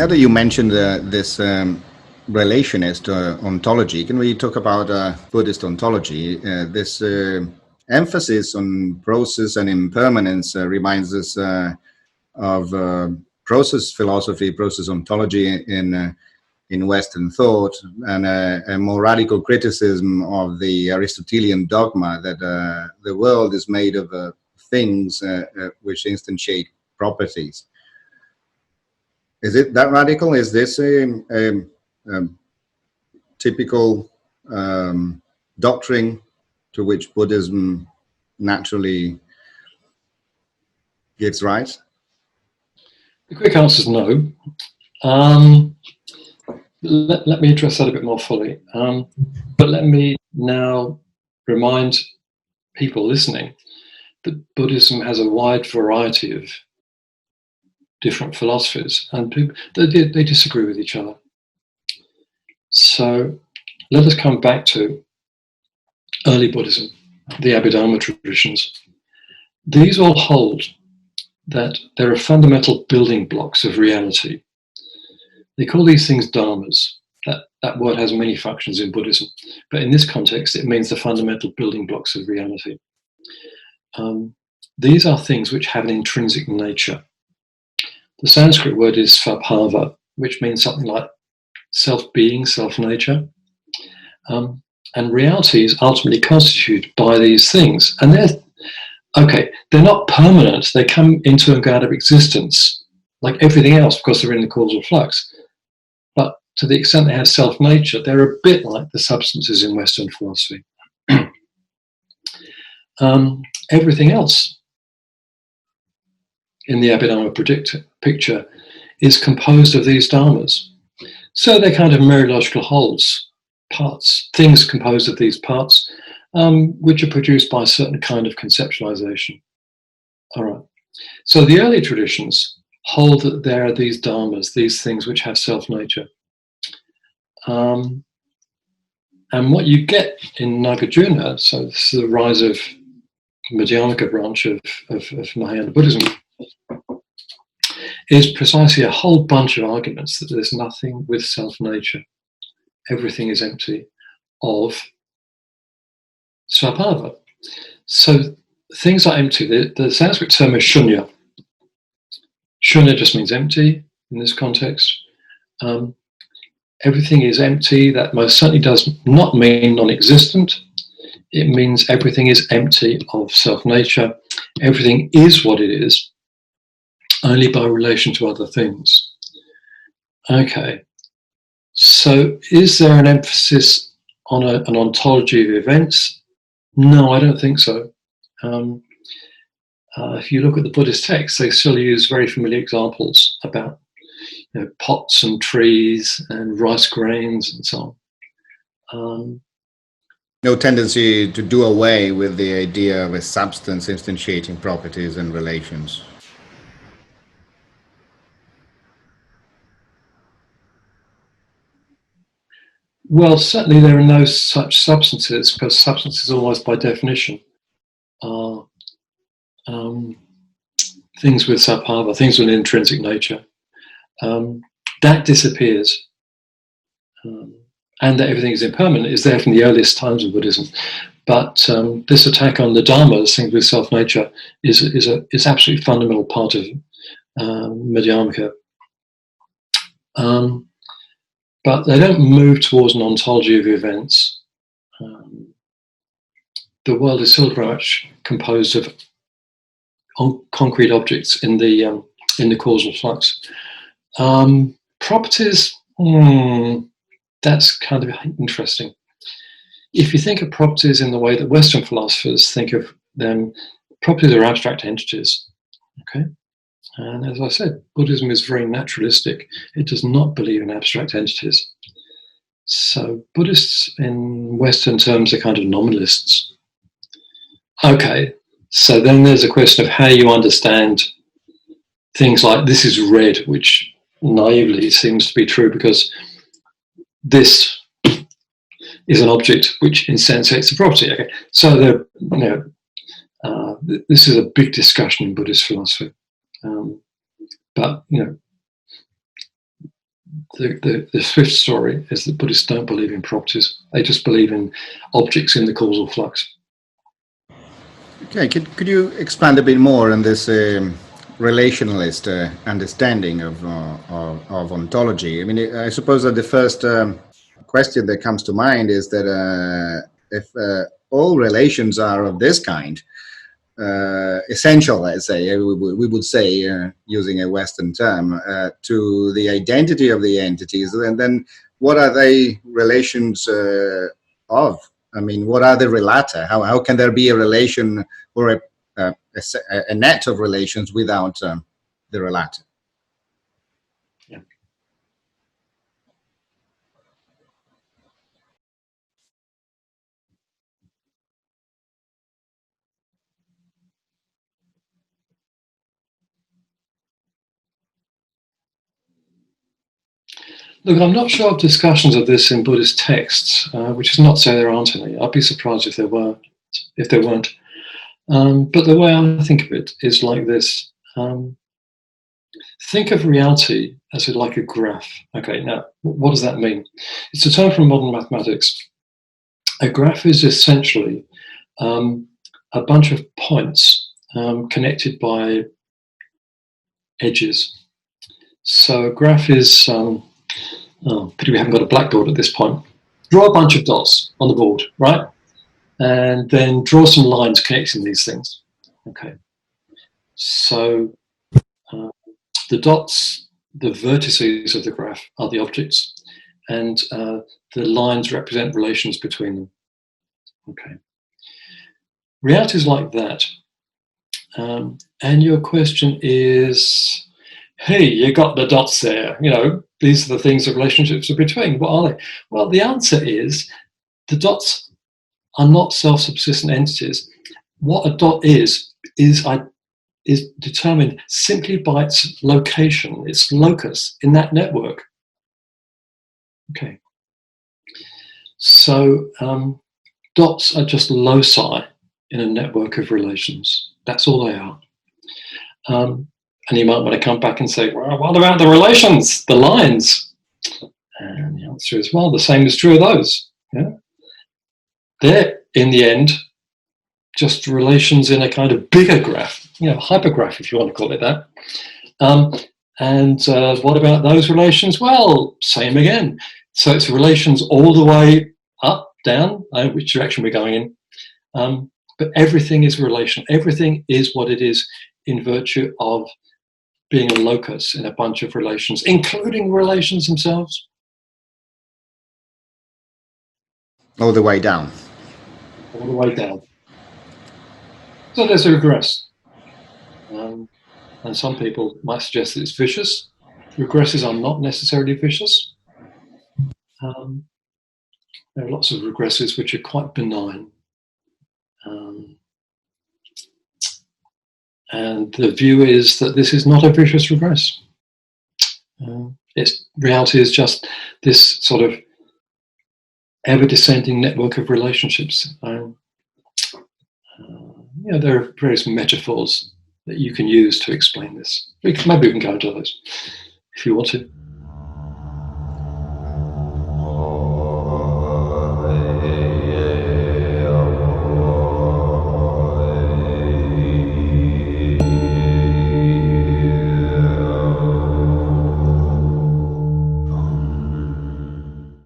now that you mentioned this relationist ontology, can we talk about Buddhist ontology? This emphasis on process and impermanence reminds us of process philosophy, process ontology in Western thought, and a more radical criticism of the Aristotelian dogma that the world is made of things which instantiate properties. Is it that radical? Is this a typical doctrine to which Buddhism naturally gives rise? The quick answer is no. Let me address that a bit more fully. But let me now remind people listening that Buddhism has a wide variety of different philosophies, and they disagree with each other. So let us come back to early Buddhism, the Abhidharma traditions. These all hold that there are fundamental building blocks of reality. They call these things dharmas. That word has many functions in Buddhism, but in this context it means the fundamental building blocks of reality. These are things which have an intrinsic nature. The Sanskrit word is svabhava, which means something like self-being, self-nature. And reality is ultimately constituted by these things. And they're not permanent. They come into and go out of existence, like everything else, because they're in the causal flux. But to the extent they have self-nature, they're a bit like the substances in Western philosophy. Everything else in the Abhidharma picture is composed of these dharmas. So they're kind of mereological wholes, parts, things composed of these parts, which are produced by a certain kind of conceptualization. All right. So the early traditions hold that there are these dharmas, these things which have self-nature. And what you get in Nagarjuna, so this is the rise of Madhyamaka branch of Mahayana Buddhism, is precisely a whole bunch of arguments that there's nothing with self-nature. Everything is empty of svabhava. So things are empty. The Sanskrit term is shunya. Shunya just means empty in this context. Everything is empty. That most certainly does not mean non-existent. It means everything is empty of self-nature. Everything is what it is, only by relation to other things. Okay, so is there an emphasis on an ontology of events? No, I don't think so. If you look at the Buddhist texts, they still use very familiar examples about pots and trees and rice grains and so on. No tendency to do away with the idea of a substance instantiating properties and relations. Well, certainly there are no such substances, because substances almost by definition are things with svabhava, things with an intrinsic nature. That disappears. And that everything is impermanent is there from the earliest times of Buddhism. But this attack on the dharmas, things with self-nature, is absolutely fundamental part of Madhyamaka. But they don't move towards an ontology of events. The world is still very much composed of concrete objects in the causal flux. Properties, that's kind of interesting. If you think of properties in the way that Western philosophers think of them, properties are abstract entities. Okay. And as I said, Buddhism is very naturalistic. It does not believe in abstract entities. So Buddhists in Western terms are kind of nominalists. Okay, so then there's a question of how you understand things like this is red, which naively seems to be true because this is an object which instantiates a property. Okay, so this is a big discussion in Buddhist philosophy. But the fifth story is that Buddhists don't believe in properties. They just believe in objects in the causal flux. Okay, could you expand a bit more on this relationalist understanding of ontology? I mean, I suppose that the first question that comes to mind is that if all relations are of this kind, essential, let's say, we would say, using a Western term, to the identity of the entities, and then what are they relations of? I mean, what are the relata? How can there be a relation or a net of relations without the relata? Yeah. Look, I'm not sure of discussions of this in Buddhist texts, which is not to say there aren't any. I'd be surprised if there weren't. But the way I think of it is like this. Think of reality as like a graph. Okay, now, what does that mean? It's a term from modern mathematics. A graph is essentially a bunch of points connected by edges. So a graph is, pity we haven't got a blackboard at this point. Draw a bunch of dots on the board, right? And then draw some lines connecting these things. Okay. So the dots, the vertices of the graph are the objects, and the lines represent relations between them. Okay. Reality is like that. And your question is, hey, you got the dots there. You know, these are the things the relationships are between. What are they? Well, the answer is the dots are not self-subsistent entities. What a dot is determined simply by its location, its locus in that network. Okay. So dots are just loci in a network of relations. That's all they are. And you might want to come back and say, well, what about the relations, the lines? And the answer is, well, the same is true of those. Yeah? They're, in the end, just relations in a kind of bigger graph, you know, hypergraph, if you want to call it that. What about those relations? Well, same again. So it's relations all the way up, down, which direction we're going in. But everything is relation. Everything is what it is in virtue of being a locus in a bunch of relations, including relations themselves. All the way down. All the way down. So there's a regress. And some people might suggest that it's vicious. Regresses are not necessarily vicious. There are lots of regresses which are quite benign. And the view is that this is not a vicious regress. Reality is just this sort of ever-descending network of relationships. There are various metaphors that you can use to explain this. Maybe we can go into those if you want to.